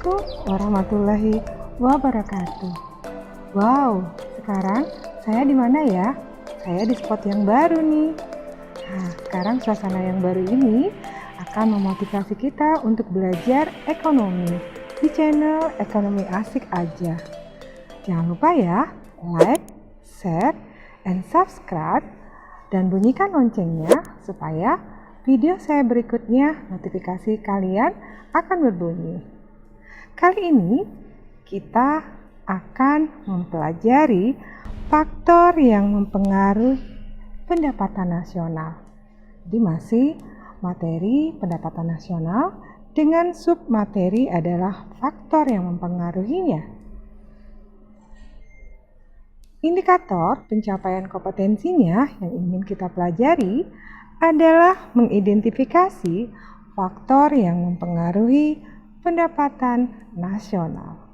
Assalamualaikum warahmatullahi wabarakatuh. Wow, sekarang saya di mana ya? Saya di spot yang baru nih. Nah, sekarang suasana yang baru ini akan memotivasi kita untuk belajar ekonomi di channel Ekonomi Asik Aja. Jangan lupa ya, like, share, and subscribe, dan bunyikan loncengnya supaya video saya berikutnya notifikasi kalian akan berbunyi. Kali ini kita akan mempelajari faktor yang mempengaruhi pendapatan nasional. Jadi masih materi pendapatan nasional dengan submateri adalah faktor yang mempengaruhinya. Indikator pencapaian kompetensinya yang ingin kita pelajari adalah mengidentifikasi faktor yang mempengaruhi pendapatan nasional.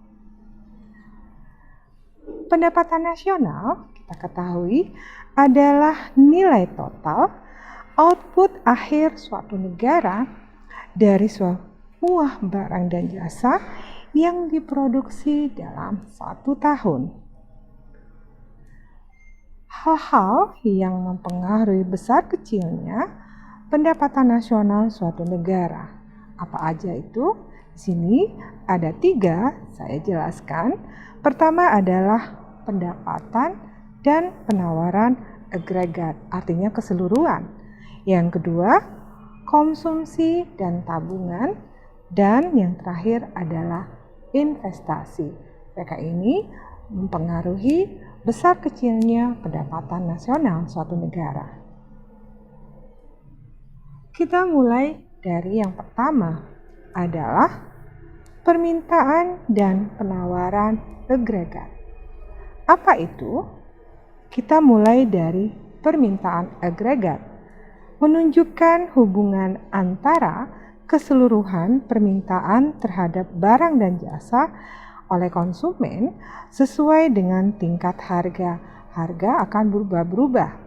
Pendapatan nasional kita ketahui adalah nilai total output akhir suatu negara dari semua barang dan jasa yang diproduksi dalam satu tahun. Hal-hal yang mempengaruhi besar kecilnya pendapatan nasional suatu negara. Apa aja itu? Di sini ada 3, saya jelaskan. Pertama adalah pendapatan dan penawaran agregat, artinya keseluruhan. Yang kedua, konsumsi dan tabungan. Dan yang terakhir adalah investasi. Mereka ini mempengaruhi besar kecilnya pendapatan nasional suatu negara. Kita mulai dari yang pertama adalah permintaan dan penawaran agregat. Apa itu? Kita mulai dari permintaan agregat, menunjukkan hubungan antara keseluruhan permintaan terhadap barang dan jasa oleh konsumen sesuai dengan tingkat harga. Harga akan berubah-ubah.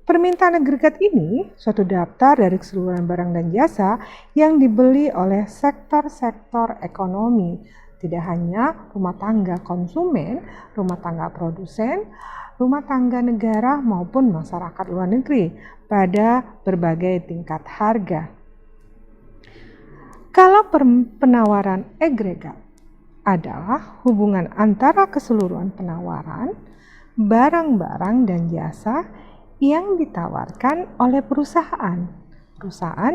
Permintaan agregat ini suatu daftar dari keseluruhan barang dan jasa yang dibeli oleh sektor-sektor ekonomi, tidak hanya rumah tangga konsumen, rumah tangga produsen, rumah tangga negara maupun masyarakat luar negeri pada berbagai tingkat harga. Kalau penawaran agregat adalah hubungan antara keseluruhan penawaran, barang-barang dan jasa yang ditawarkan oleh perusahaan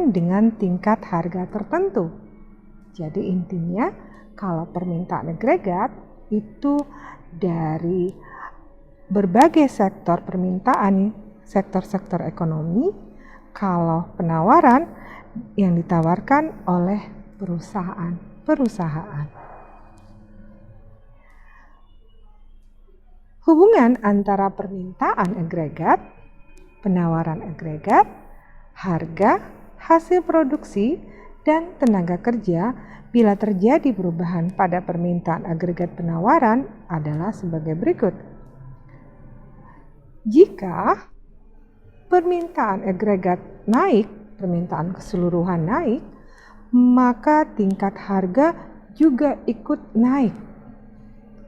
dengan tingkat harga tertentu. Jadi intinya kalau permintaan agregat itu dari berbagai sektor permintaan, sektor-sektor ekonomi, kalau penawaran yang ditawarkan oleh perusahaan. Hubungan antara permintaan agregat, penawaran agregat, harga, hasil produksi, dan tenaga kerja bila terjadi perubahan pada permintaan agregat penawaran adalah sebagai berikut. Jika permintaan agregat naik, permintaan keseluruhan naik, maka tingkat harga juga ikut naik.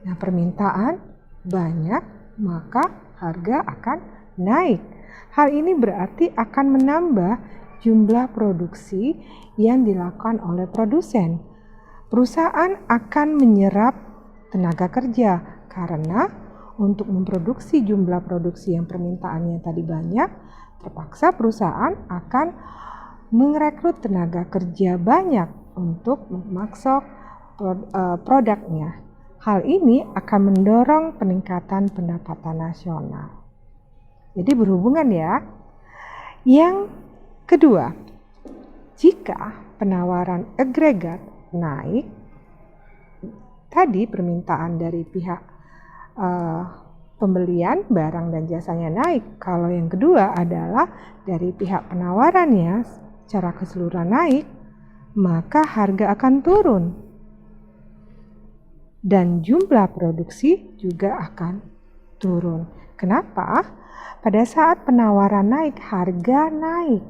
Nah, permintaan banyak, maka harga akan naik. Hal ini berarti akan menambah jumlah produksi yang dilakukan oleh produsen. Perusahaan akan menyerap tenaga kerja karena untuk memproduksi jumlah produksi yang permintaannya tadi banyak, terpaksa perusahaan akan merekrut tenaga kerja banyak untuk memasok produknya. Hal ini akan mendorong peningkatan pendapatan nasional. Jadi berhubungan ya. Yang kedua, jika penawaran agregat naik, tadi permintaan dari pihak pembelian barang dan jasanya naik. Kalau yang kedua adalah dari pihak penawarannya secara keseluruhan naik, maka harga akan turun. Dan jumlah produksi juga akan turun. Kenapa? Pada saat penawaran naik, harga naik.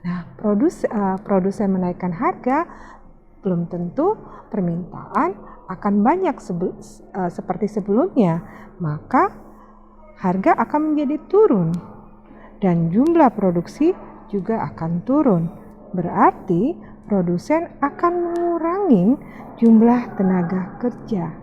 Nah, produsen menaikkan harga, belum tentu permintaan akan banyak seperti sebelumnya, maka harga akan menjadi turun dan jumlah produksi juga akan turun. Berarti produsen akan mengurangi jumlah tenaga kerja.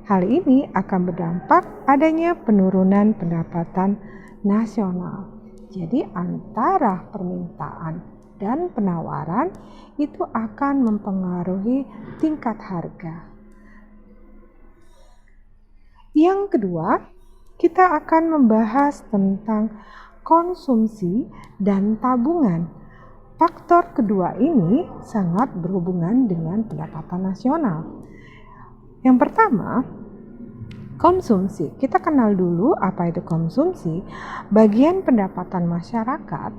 Hal ini akan berdampak adanya penurunan pendapatan nasional. Jadi antara permintaan dan penawaran itu akan mempengaruhi tingkat harga. Yang kedua, kita akan membahas tentang konsumsi dan tabungan. Faktor kedua ini sangat berhubungan dengan pendapatan nasional. Yang pertama, konsumsi. Kita kenal dulu apa itu konsumsi. Bagian pendapatan masyarakat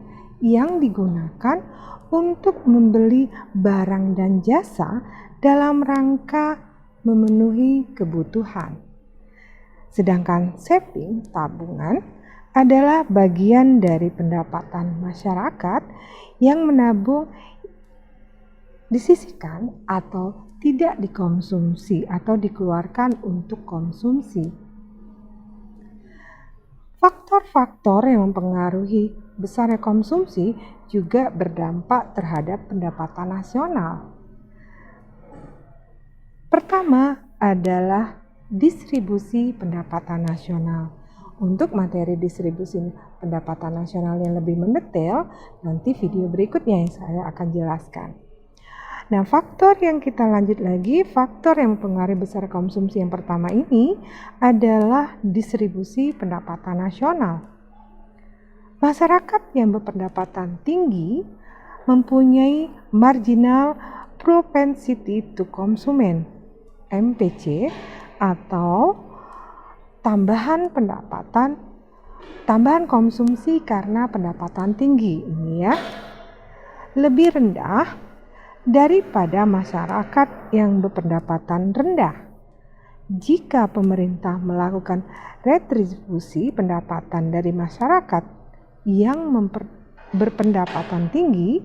yang digunakan untuk membeli barang dan jasa dalam rangka memenuhi kebutuhan. Sedangkan saving, tabungan, adalah bagian dari pendapatan masyarakat yang menabung disisihkan atau tidak dikonsumsi atau dikeluarkan untuk konsumsi. Faktor-faktor yang mempengaruhi besarnya konsumsi juga berdampak terhadap pendapatan nasional. Pertama adalah distribusi pendapatan nasional. Untuk materi distribusi pendapatan nasional yang lebih mendetail, nanti video berikutnya yang saya akan jelaskan. Nah, faktor yang kita lanjut lagi, faktor yang mempengaruhi besar konsumsi yang pertama ini adalah distribusi pendapatan nasional. Masyarakat yang berpendapatan tinggi mempunyai marginal propensity to consume (MPC) atau tambahan konsumsi karena pendapatan tinggi ini ya, lebih rendah daripada masyarakat yang berpendapatan rendah. Jika pemerintah melakukan redistribusi pendapatan dari masyarakat yang berpendapatan tinggi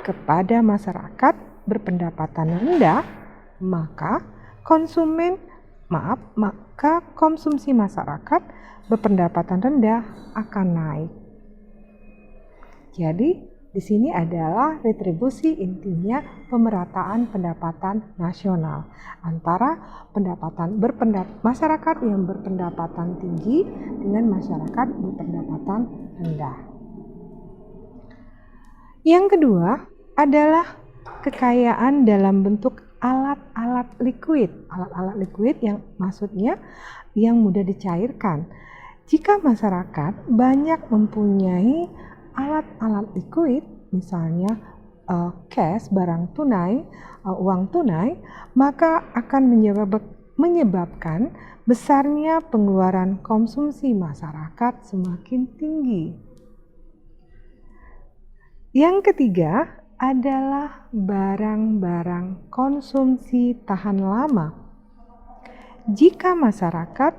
kepada masyarakat berpendapatan rendah, maka konsumsi masyarakat berpendapatan rendah akan naik. Jadi di sini adalah retribusi, intinya pemerataan pendapatan nasional antara masyarakat yang berpendapatan tinggi dengan masyarakat berpendapatan rendah. Yang kedua adalah kekayaan dalam bentuk alat-alat liquid. Alat-alat liquid yang maksudnya yang mudah dicairkan. Jika masyarakat banyak mempunyai alat-alat liquid, misalnya cash, barang tunai, uang tunai, maka akan menyebabkan besarnya pengeluaran konsumsi masyarakat semakin tinggi. Yang ketiga adalah barang-barang konsumsi tahan lama. Jika masyarakat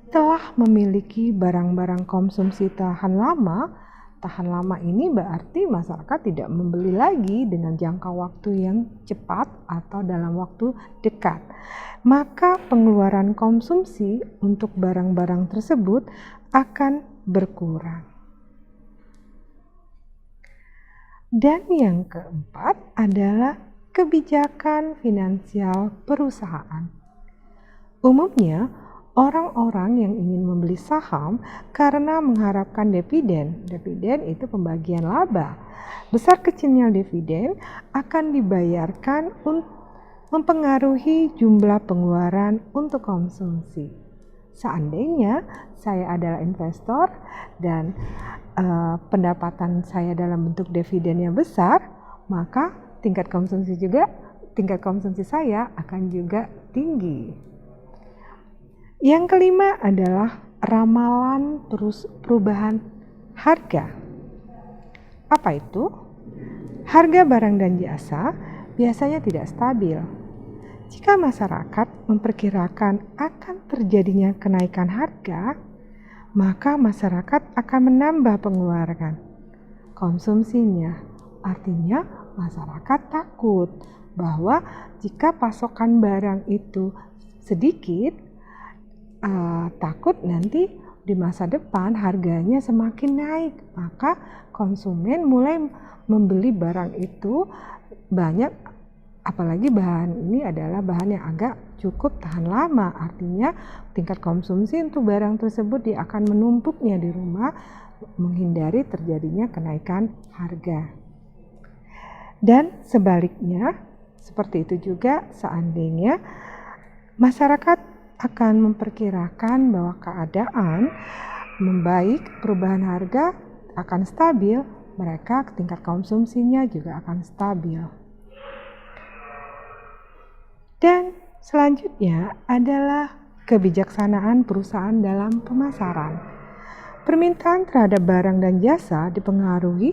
telah memiliki barang-barang konsumsi tahan lama ini berarti masyarakat tidak membeli lagi dengan jangka waktu yang cepat atau dalam waktu dekat. Maka pengeluaran konsumsi untuk barang-barang tersebut akan berkurang. Dan yang keempat adalah kebijakan finansial perusahaan. Umumnya, orang-orang yang ingin membeli saham karena mengharapkan dividen. Dividen itu pembagian laba. Besar kecilnya dividen akan dibayarkan mempengaruhi jumlah pengeluaran untuk konsumsi. Seandainya saya adalah investor dan pendapatan saya dalam bentuk dividen yang besar, maka tingkat konsumsi saya akan juga tinggi. Yang kelima adalah ramalan perubahan harga. Apa itu? Harga barang dan jasa biasanya tidak stabil. Jika masyarakat memperkirakan akan terjadinya kenaikan harga, maka masyarakat akan menambah pengeluaran konsumsinya artinya masyarakat takut bahwa jika pasokan barang itu sedikit, takut nanti di masa depan harganya semakin naik, maka konsumen mulai membeli barang itu banyak, apalagi bahan ini adalah bahan yang agak cukup tahan lama, artinya tingkat konsumsi untuk barang tersebut dia akan menumpuknya di rumah, menghindari terjadinya kenaikan harga. Dan sebaliknya, seperti itu juga seandainya masyarakat akan memperkirakan bahwa keadaan membaik, perubahan harga akan stabil, mereka tingkat konsumsinya juga akan stabil. Dan selanjutnya adalah kebijaksanaan perusahaan dalam pemasaran. Permintaan terhadap barang dan jasa dipengaruhi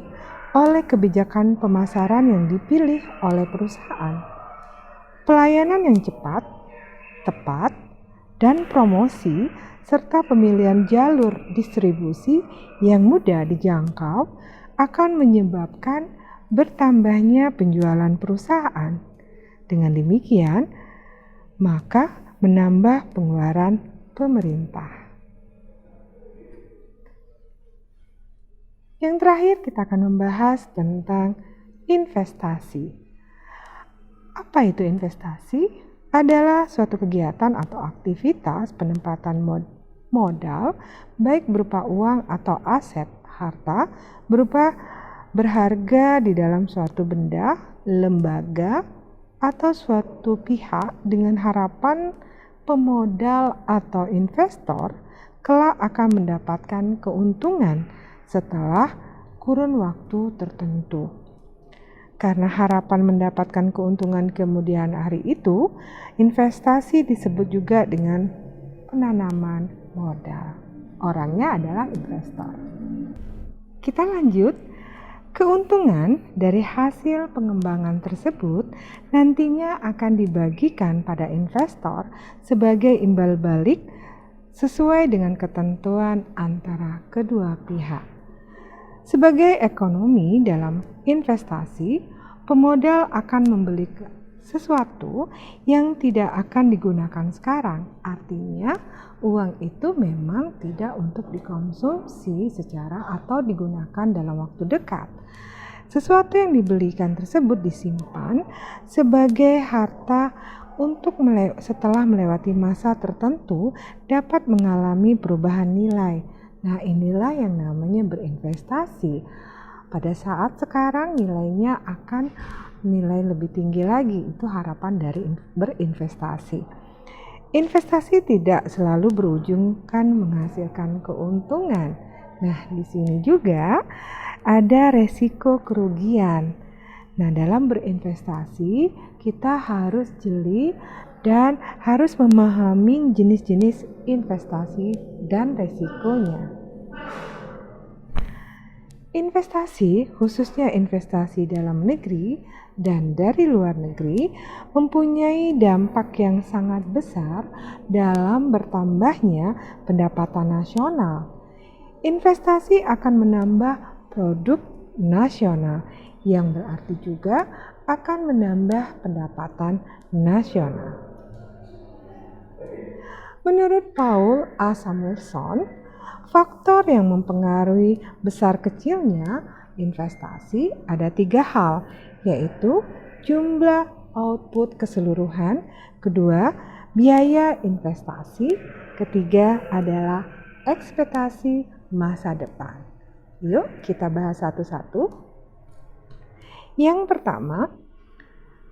oleh kebijakan pemasaran yang dipilih oleh perusahaan. Pelayanan yang cepat, tepat, dan promosi serta pemilihan jalur distribusi yang mudah dijangkau akan menyebabkan bertambahnya penjualan perusahaan. Dengan demikian, maka menambah pengeluaran pemerintah. Yang terakhir kita akan membahas tentang investasi. Apa itu investasi? Adalah suatu kegiatan atau aktivitas penempatan modal baik berupa uang atau aset harta berupa berharga di dalam suatu benda, lembaga, atau suatu pihak dengan harapan pemodal atau investor kelak akan mendapatkan keuntungan setelah kurun waktu tertentu. Karena harapan mendapatkan keuntungan kemudian hari itu, investasi disebut juga dengan penanaman modal. Orangnya adalah investor. Kita lanjut. Keuntungan dari hasil pengembangan tersebut nantinya akan dibagikan pada investor sebagai imbal balik sesuai dengan ketentuan antara kedua pihak. Sebagai ekonomi dalam investasi, pemodal akan membeli sesuatu yang tidak akan digunakan sekarang. Artinya, uang itu memang tidak untuk dikonsumsi secara atau digunakan dalam waktu dekat. Sesuatu yang dibelikan tersebut disimpan sebagai harta untuk setelah melewati masa tertentu dapat mengalami perubahan nilai. Nah, inilah yang namanya berinvestasi. Pada saat sekarang nilainya akan nilai lebih tinggi lagi, itu harapan dari berinvestasi. Investasi tidak selalu berujungkan menghasilkan keuntungan. Nah, di sini juga ada resiko kerugian. Nah, dalam berinvestasi kita harus jeli dan harus memahami jenis-jenis investasi dan resikonya. Investasi, khususnya investasi dalam negeri dan dari luar negeri, mempunyai dampak yang sangat besar dalam bertambahnya pendapatan nasional. Investasi akan menambah produk nasional, yang berarti juga akan menambah pendapatan nasional. Menurut Paul A. Samuelson, faktor yang mempengaruhi besar kecilnya investasi ada 3 hal, yaitu jumlah output keseluruhan, kedua biaya investasi, ketiga adalah ekspektasi masa depan. Yuk kita bahas satu-satu. Yang pertama,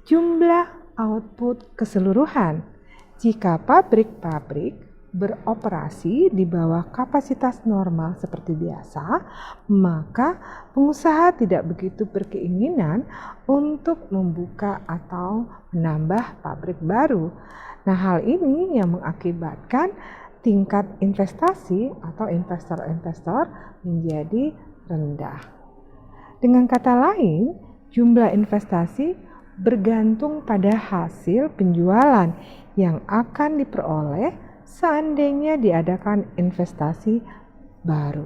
jumlah output keseluruhan. Jika pabrik-pabrik beroperasi di bawah kapasitas normal seperti biasa, maka pengusaha tidak begitu berkeinginan untuk membuka atau menambah pabrik baru. Nah, hal ini yang mengakibatkan tingkat investasi atau investor-investor menjadi rendah. Dengan kata lain, jumlah investasi bergantung pada hasil penjualan yang akan diperoleh seandainya diadakan investasi baru.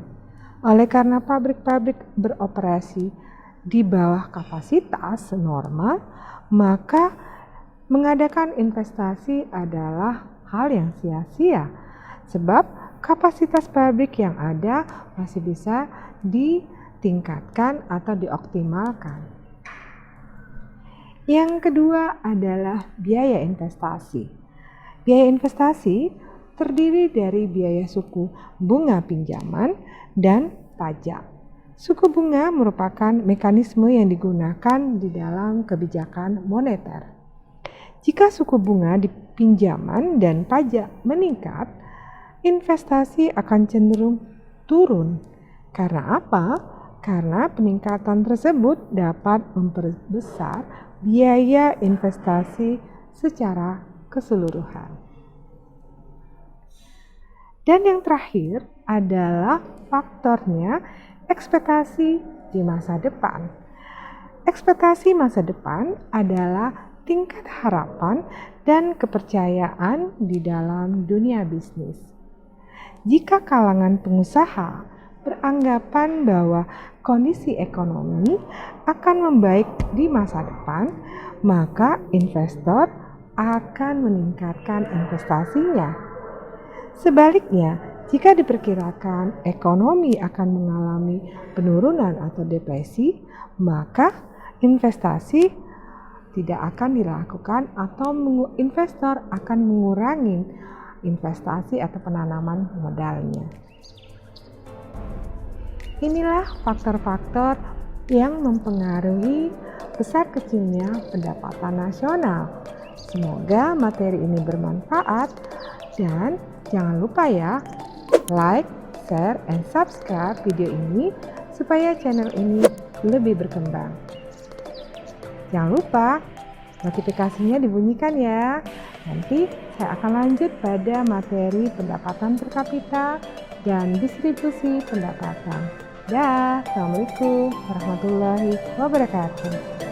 Oleh karena pabrik-pabrik beroperasi di bawah kapasitas normal, maka mengadakan investasi adalah hal yang sia-sia. Sebab kapasitas pabrik yang ada masih bisa ditingkatkan atau dioptimalkan. Yang kedua adalah biaya investasi. Biaya investasi terdiri dari biaya suku bunga pinjaman dan pajak. Suku bunga merupakan mekanisme yang digunakan di dalam kebijakan moneter. Jika suku bunga di pinjaman dan pajak meningkat, investasi akan cenderung turun. Karena apa? Karena peningkatan tersebut dapat memperbesar biaya investasi secara keseluruhan. Dan yang terakhir adalah faktornya ekspektasi di masa depan. Ekspektasi masa depan adalah tingkat harapan dan kepercayaan di dalam dunia bisnis. Jika kalangan pengusaha beranggapan bahwa kondisi ekonomi akan membaik di masa depan, maka investor akan meningkatkan investasinya. Sebaliknya, jika diperkirakan ekonomi akan mengalami penurunan atau depresi, maka investasi tidak akan dilakukan atau investor akan mengurangi investasi atau penanaman modalnya. Inilah faktor-faktor yang mempengaruhi besar kecilnya pendapatan nasional. Semoga materi ini bermanfaat dan jangan lupa ya, like, share, and subscribe video ini supaya channel ini lebih berkembang. Jangan lupa notifikasinya dibunyikan ya. Nanti saya akan lanjut pada materi pendapatan per kapita dan distribusi pendapatan. Assalamualaikum warahmatullahi wabarakatuh.